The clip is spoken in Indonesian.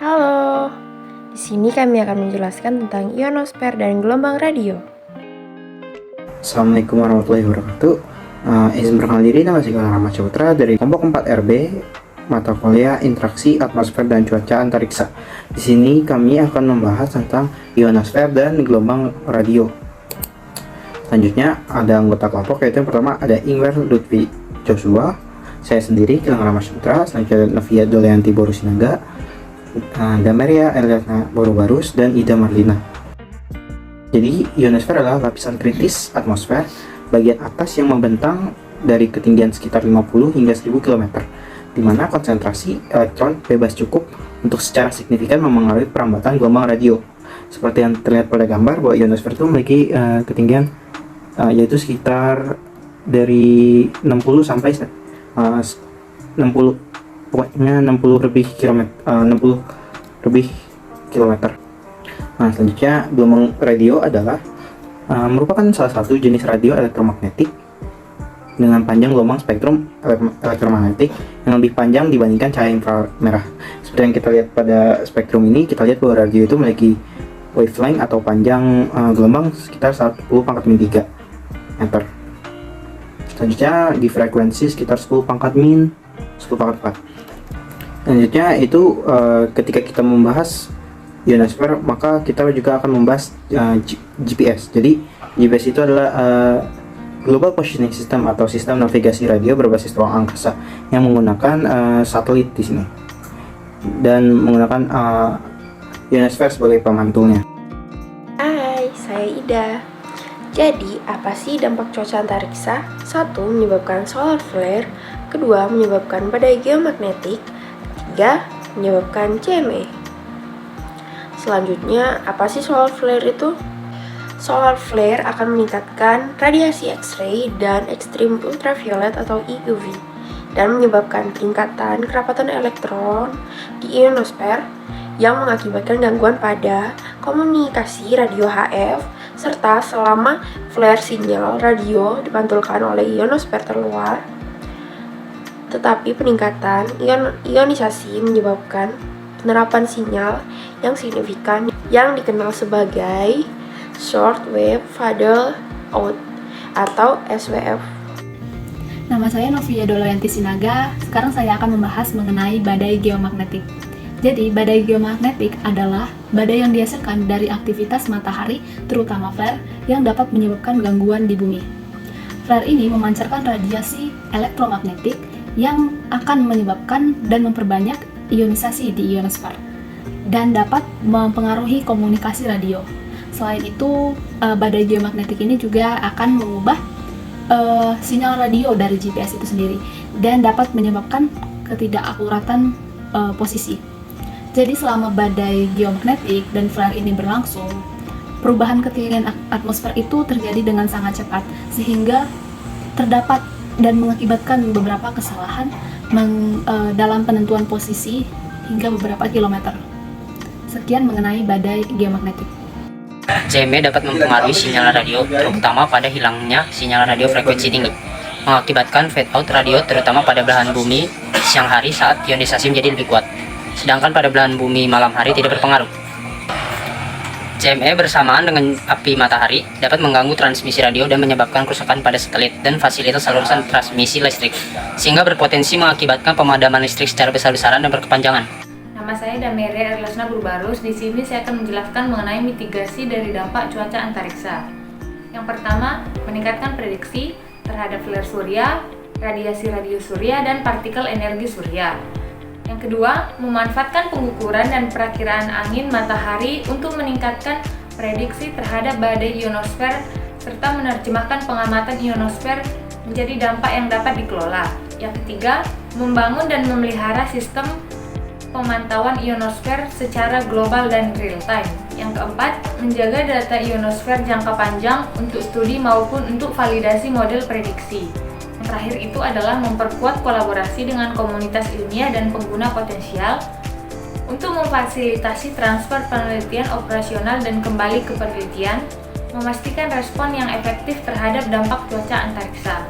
Halo, di sini kami akan menjelaskan tentang ionosfer dan gelombang radio. Assalamualaikum warahmatullahi wabarakatuh. Izin perkenalkan diri, nama saya Rahmat Saputra dari kelompok 4 RB mata kuliah interaksi atmosfer dan cuaca antariksa. Di sini kami akan membahas tentang ionosfer dan gelombang radio. Selanjutnya ada anggota kelompok, yaitu yang pertama ada Ingwer Lutfi Joshua, saya sendiri Kilang Rahmat Saputra, selanjutnya ada Novia Doleanti Borusinaga, Dameria Eliana Borubarus, dan Ida Marlina. Jadi ionosfer adalah lapisan kritis atmosfer bagian atas yang membentang dari ketinggian sekitar 50 hingga 1000 km, di mana konsentrasi elektron bebas cukup untuk secara signifikan memengaruhi perambatan gelombang radio. Seperti yang terlihat pada gambar, bahwa ionosfer itu memiliki ketinggian yaitu sekitar dari 60 sampai 60, pokoknya 60 lebih kilometer. Nah, selanjutnya gelombang radio adalah merupakan salah satu jenis radio elektromagnetik dengan panjang gelombang spektrum elektromagnetik yang lebih panjang dibandingkan cahaya inframerah. Seperti yang kita lihat pada spektrum ini, kita lihat bahwa radio itu memiliki wavelength atau panjang gelombang sekitar 10⁻³ meter. Selanjutnya di frekuensi sekitar 10⁻⁻⁴. Selanjutnya itu ketika kita membahas ionosfer, maka kita juga akan membahas GPS. Jadi GPS itu adalah Global Positioning System atau sistem navigasi radio berbasis ruang angkasa yang menggunakan satelit di sini dan menggunakan ionosfer sebagai pemantulnya. Hai, saya Ida. Jadi, apa sih dampak cuaca antariksa? 1. Menyebabkan solar flare. 2. Menyebabkan badai geomagnetik. 3. Menyebabkan CME. Selanjutnya, apa sih solar flare itu? Solar flare akan meningkatkan radiasi X-ray dan ekstrim ultraviolet atau EUV dan menyebabkan peningkatan kerapatan elektron di ionosfer yang mengakibatkan gangguan pada komunikasi radio HF, serta selama flare sinyal radio dipantulkan oleh ionosfer terluar. Tetapi peningkatan ionisasi menyebabkan penerapan sinyal yang signifikan yang dikenal sebagai short wave fade out atau SWF. Nama saya Novia Doleanti Sinaga. Sekarang saya akan membahas mengenai badai geomagnetik. Jadi, badai geomagnetik adalah badai yang dihasilkan dari aktivitas matahari, terutama flare, yang dapat menyebabkan gangguan di bumi. Flare ini memancarkan radiasi elektromagnetik yang akan menyebabkan dan memperbanyak ionisasi di ionosfer dan dapat mempengaruhi komunikasi radio. Selain itu, badai geomagnetik ini juga akan mengubah sinyal radio dari GPS itu sendiri dan dapat menyebabkan ketidakakuratan posisi. Jadi selama badai geomagnetik dan flare ini berlangsung, perubahan ketinggian atmosfer itu terjadi dengan sangat cepat sehingga terdapat dan mengakibatkan beberapa kesalahan dalam penentuan posisi hingga beberapa kilometer. Sekian mengenai badai geomagnetik. CME dapat mempengaruhi sinyal radio, terutama pada hilangnya sinyal radio frekuensi tinggi, mengakibatkan fade out radio terutama pada belahan bumi siang hari saat ionisasi menjadi lebih kuat, sedangkan pada belahan bumi malam hari tidak berpengaruh. CME bersamaan dengan api matahari dapat mengganggu transmisi radio dan menyebabkan kerusakan pada satelit dan fasilitas saluran transmisi listrik, sehingga berpotensi mengakibatkan pemadaman listrik secara besar-besaran dan berkepanjangan. Nama saya Dameria Eliana Borubarus. Di sini saya akan menjelaskan mengenai mitigasi dari dampak cuaca antariksa. Yang pertama, meningkatkan prediksi terhadap flare surya, radiasi radio surya, dan partikel energi surya. Yang kedua, memanfaatkan pengukuran dan perakiraan angin matahari untuk meningkatkan prediksi terhadap badai ionosfer serta menerjemahkan pengamatan ionosfer menjadi dampak yang dapat dikelola. Yang ketiga, membangun dan memelihara sistem pemantauan ionosfer secara global dan real time. Yang keempat, menjaga data ionosfer jangka panjang untuk studi maupun untuk validasi model prediksi. Yang terakhir itu adalah memperkuat kolaborasi dengan komunitas ilmiah dan pengguna potensial untuk memfasilitasi transfer penelitian operasional dan kembali ke penelitian, memastikan respon yang efektif terhadap dampak cuaca antariksa.